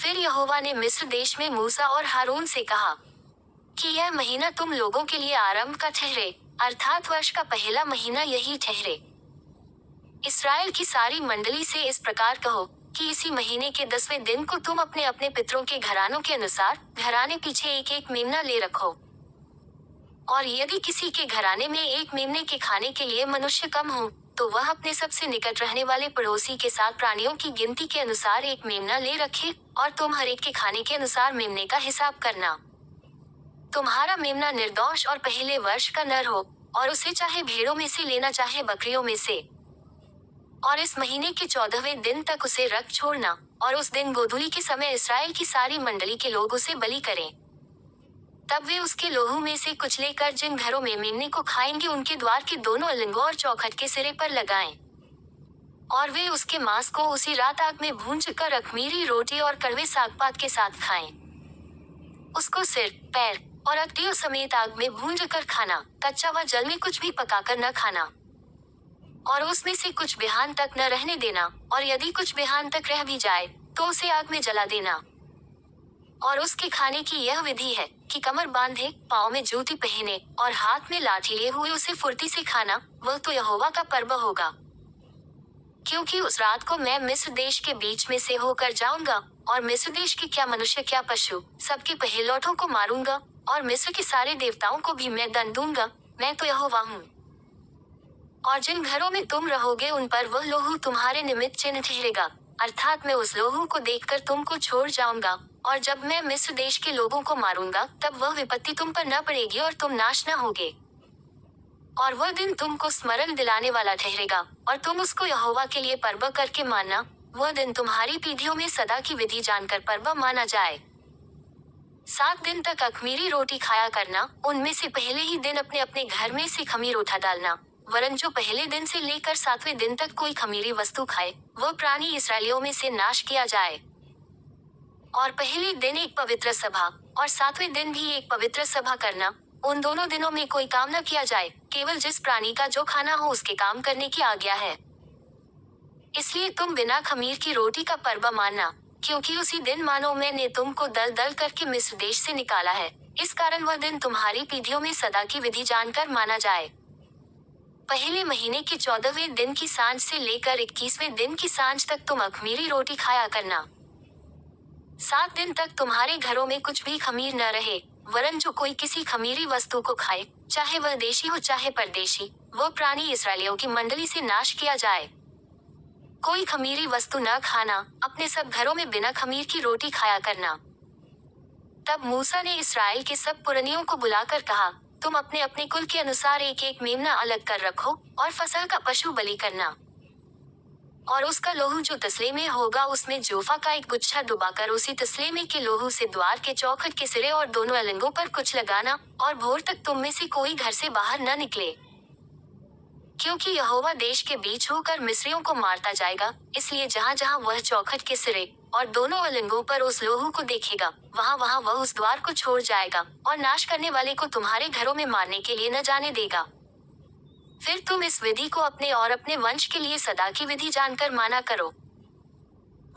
फिर यहोवा ने मिस्र देश में मूसा और हारून से कहा कि यह महीना तुम लोगों के लिए आरंभ का ठहरे, अर्थात वर्ष का पहला महीना यही ठहरे। इस्राएल की सारी मंडली से इस प्रकार कहो कि इसी महीने के 10वें दिन को तुम अपने अपने पितरों के घरानों के अनुसार घराने पीछे एक एक मेमना ले रखो। और यदि किसी के घराने में एक मेमने के खाने के लिए मनुष्य कम हो, तो वह अपने सबसे निकट रहने वाले पड़ोसी के साथ प्राणियों की गिनती के अनुसार एक मेमना ले रखे, और तुम हर एक के खाने के अनुसार मेमने का हिसाब करना। तुम्हारा मेमना निर्दोष और पहले वर्ष का नर हो, और उसे चाहे भेड़ों में से लेना चाहे बकरियों में से। और इस महीने के 14वें दिन तक उसे रख छोड़ना, और उस दिन गोधूली के समय इस्राएल की सारी मंडली के लोग उसे बलि करें। तब वे उसके लोहू में से कुछ लेकर जिन घरों में मेमने को खाएंगे उनके द्वार के दोनों अलंगों और चौखट के सिरे पर लगाएं। और वे उसके मांस को उसी रात आग में भूंज कर अख़मीरी रोटी और कड़वे सागपात के साथ खाएं। उसको सिर, पैर और अकड़ियों समेत आग में भूंज कर खाना, कच्चा व जल में कुछ भी पकाकर न खाना। और उसमें से कुछ बिहान तक न रहने देना, और यदि कुछ बिहान तक रह भी जाए तो उसे आग में जला देना। और उसके खाने की यह विधि है कि कमर बांधे, पाँव में जूती पहने और हाथ में लाठी लिए हुए उसे फुर्ती से खाना, वह तो यहोवा का पर्व होगा। क्योंकि उस रात को मैं मिस्र देश के बीच में से होकर जाऊंगा, और मिस्र देश के क्या मनुष्य क्या पशु सबके पहिलौठों को मारूंगा, और मिस्र के सारे देवताओं को भी मैं दंड दूंगा। मैं तो यहोवा हूँ। और जिन घरों में तुम रहोगे उन पर वह लोहू तुम्हारे निमित्त चिन्ह ठहरेगा, अर्थात मैं उस लोहू को देखकर तुमको छोड़ जाऊंगा। और जब मैं मिस्र देश के लोगों को मारूंगा तब वह विपत्ति तुम पर न पड़ेगी और तुम नाश न होगे। और वह दिन तुमको स्मरण दिलाने वाला ठहरेगा, और तुम उसको यहोवा के लिए पर्व करके मानना। वह दिन तुम्हारी पीढ़ियों में सदा की विधि जानकर पर्व माना जाए। 7 दिन तक अख़मीरी रोटी खाया करना, उनमें से पहले ही दिन अपने अपने घर में से खमीर उठा डालना। वरन जो पहले दिन से लेकर 7वें दिन तक कोई खमीरी वस्तु खाए, वह प्राणी इस्राएलियों में से नाश किया जाए। और पहले दिन एक पवित्र सभा, और 7वें दिन भी एक पवित्र सभा करना। उन दोनों दिनों में कोई काम न किया जाए, केवल जिस प्राणी का जो खाना हो उसके काम करने की आज्ञा है। इसलिए तुम बिना खमीर की रोटी का पर्व मानना, क्योंकि उसी दिन मानो मैंने तुमको दल दल करके मिस्र देश से निकाला है। इस कारण वह दिन तुम्हारी पीढ़ियों में सदा की विधि जानकर माना जाए। पहले महीने के 14वें दिन की सांझ से लेकर 21वें दिन की सांझ तक तुम अख़मीरी रोटी खाया करना। 7 दिन तक तुम्हारे घरों में कुछ भी खमीर न रहे, वरन जो कोई किसी खमीरी वस्तु को खाए, चाहे वह देशी हो चाहे परदेशी, वह प्राणी इस्राएलियों की मंडली से नाश किया जाए। कोई खमीरी वस्तु न खाना, अपने सब घरों में बिना खमीर की रोटी खाया करना। तब मूसा ने इस्राएल के सब पुरनियों को बुलाकर कहा, तुम अपने अपने कुल के अनुसार एक एक मेमना अलग कर रखो, और फसल का पशु बलि करना। और उसका लोहू जो तसले में होगा उसमें जोफा का एक गुच्छा डुबाकर उसी तसले में के लोहू से द्वार के चौखट के सिरे और दोनों अलंगों पर कुछ लगाना, और भोर तक तुम में से कोई घर से बाहर न निकले। क्योंकि यहोवा देश के बीच होकर मिस्रियों को मारता जाएगा, इसलिए जहाँ जहाँ वह चौखट के सिरे और दोनों अलंगों पर उस लोहू को देखेगा, वहाँ वहाँ वह उस द्वार को छोड़ जाएगा, और नाश करने वाले को तुम्हारे घरों में मारने के लिए न जाने देगा। फिर तुम इस विधि को अपने और अपने वंश के लिए सदा की विधि जानकर माना करो।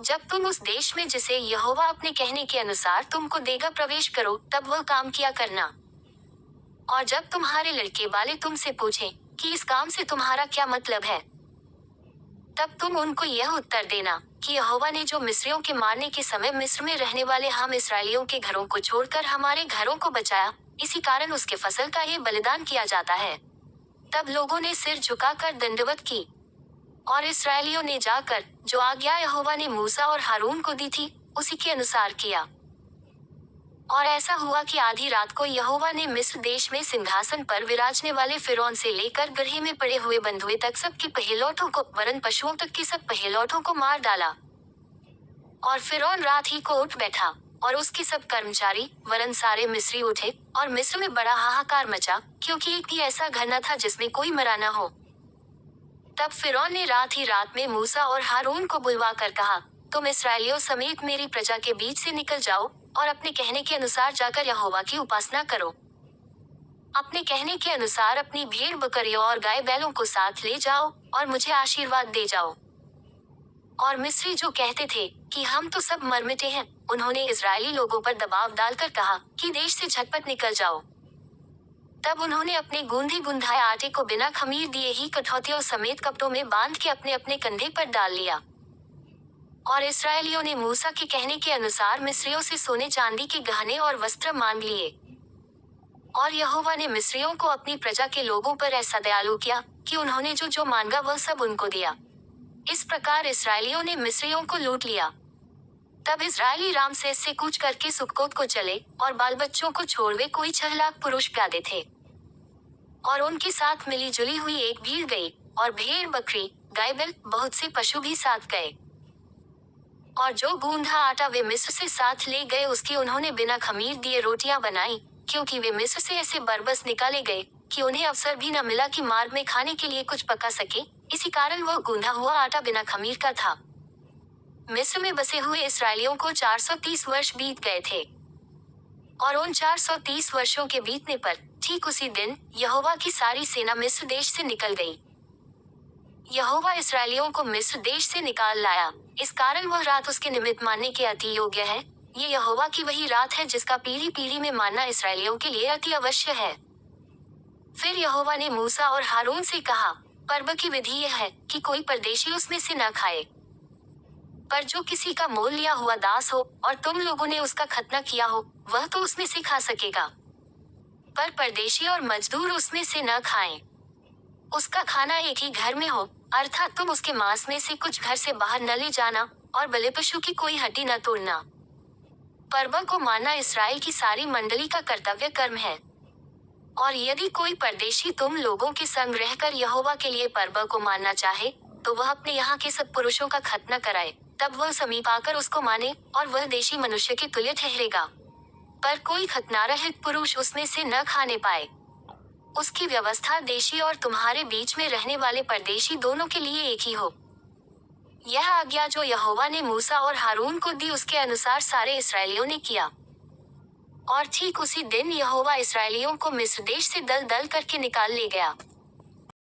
जब तुम उस देश में जिसे यहोवा अपने कहने के अनुसार तुमको देगा प्रवेश करो, तब वह काम किया करना। और जब तुम्हारे लड़के वाले तुमसे पूछें कि इस काम से तुम्हारा क्या मतलब है, तब तुम उनको यह उत्तर देना कि यहोवा ने जो मिस्रियों के मारने के समय मिस्र में रहने वाले हम इस्राएलियों के घरों को छोड़कर हमारे घरों को बचाया, इसी कारण उसके फसल का ये बलिदान किया जाता है। तब लोगों ने सिर झुकाकर दंडवत की, और इस्राएलियों ने जाकर जो आज्ञा यहोवा ने मूसा और हारून को दी थी, उसी के अनुसार किया। और ऐसा हुआ कि आधी रात को यहोवा ने मिस्र देश में सिंहासन पर विराजने वाले फिरौन से लेकर गड्ढे में पड़े हुए बंधुए तक सबके पहिलौठों को, वरन पशुओं तक के सब पहिलौठों को मार डाला। और फिरौन रात ही को उठ बैठा, और उसके सब कर्मचारी वरन सारे मिस्री उठे, और मिस्र में बड़ा हाहाकार मचा, क्योंकि एक भी ऐसा घर न था जिसमें कोई मरा न हो। तब फिरौन ने रात ही रात में मूसा और हारून को बुलवा कर कहा, तुम इस्राएलियों समेत मेरी प्रजा के बीच से निकल जाओ, और अपने कहने के अनुसार जाकर यहोवा की उपासना करो। अपने कहने के अनुसार अपनी भेड़ बकरियों और गाय बैलों को साथ ले जाओ, और मुझे आशीर्वाद दे जाओ। और मिस्री जो कहते थे कि हम तो सब मर मिटे हैं, उन्होंने इजरायली लोगों पर दबाव डालकर कहा कि देश से झटपट निकल जाओ। तब उन्होंने अपने गूंधे गुंधाए आटे को बिना खमीर दिए ही कठौतियों समेत कपड़ों में बांध के अपने अपने कंधे पर डाल लिया। और इसराइलियों ने मूसा के कहने के अनुसार मिस्रियों से सोने चांदी के गहने और वस्त्र मांग लिए। और यहोवा ने मिस्रियों को अपनी प्रजा के लोगों पर ऐसा दयालु किया कि उन्होंने जो जो मांगा वह सब उनको दिया। इस प्रकार इसराइलियों ने मिस्रियों को लूट लिया। तब इजरायली रामसेस से कूच करके सुक्कोत को चले और बाल बच्चों को छोड़ वे कोई 6 लाख पुरुष प्यादे थे। और उनके साथ मिली जुली हुई एक भीड़ गई, और भेड़ बकरी गाय बैल बहुत से पशु भी साथ गए। और जो गूंधा आटा वे मिस्र से साथ ले गए उसकी उन्होंने बिना खमीर दिए रोटियां बनाई, क्योंकि वे मिस्र से ऐसे बरबस निकाले गए कि उन्हें अवसर भी न मिला कि मार्ग में खाने के लिए कुछ पका सके। इसी कारण वह गूंधा हुआ आटा बिना खमीर का था। मिस्र में बसे हुए इसराइलियों को 430 वर्ष बीत गए थे। और उन 430 वर्षों के बीतने पर ठीक उसी दिन यहोवा की सारी सेना मिस्र देश से निकल गई। यहोवा इसराइलियों को मिस्र देश से निकाल लाया, इस कारण वह रात उसके निमित्त मानने के अति योग्य है। ये यहोवा की वही रात है जिसका पीढ़ी पीढ़ी में मानना इसराइलियों के लिए अति अवश्य है। फिर यहोवा ने मूसा और हारून से कहा, पर्व की विधि यह है कि कोई परदेशी उसमें से न खाए। पर जो किसी का मोल लिया हुआ दास हो और तुम लोगों ने उसका खतना किया हो, वह तो उसमें से खा सकेगा। पर परदेशी और मजदूर उसमें से न खाएं। उसका खाना एक ही घर में हो, अर्थात तुम उसके मांस में से कुछ घर से बाहर न ले जाना, और बलि पशु की कोई हड्डी न तोड़ना। पर्व को मानना इसराइल की सारी मंडली का कर्तव्य कर्म है। और यदि कोई परदेशी तुम लोगों के संग रहकर यहोवा के लिए पर्व को मानना चाहे, तो वह अपने यहाँ के सब पुरुषों का खतना कराए, तब वह समीप आकर उसको माने, और वह देशी मनुष्य के तुल्य ठहरेगा। पर कोई खतनारहित पुरुष उसमें से न खाने पाए। उसकी व्यवस्था देशी और तुम्हारे बीच में रहने वाले परदेशी दोनों के लिए एक ही हो। यह आज्ञा जो यहोवा ने मूसा और हारून को दी उसके अनुसार सारे इसराइलियों ने किया। और ठीक उसी दिन यहोवा इसराइलियों को मिस्र देश से दल दल करके निकाल ले गया।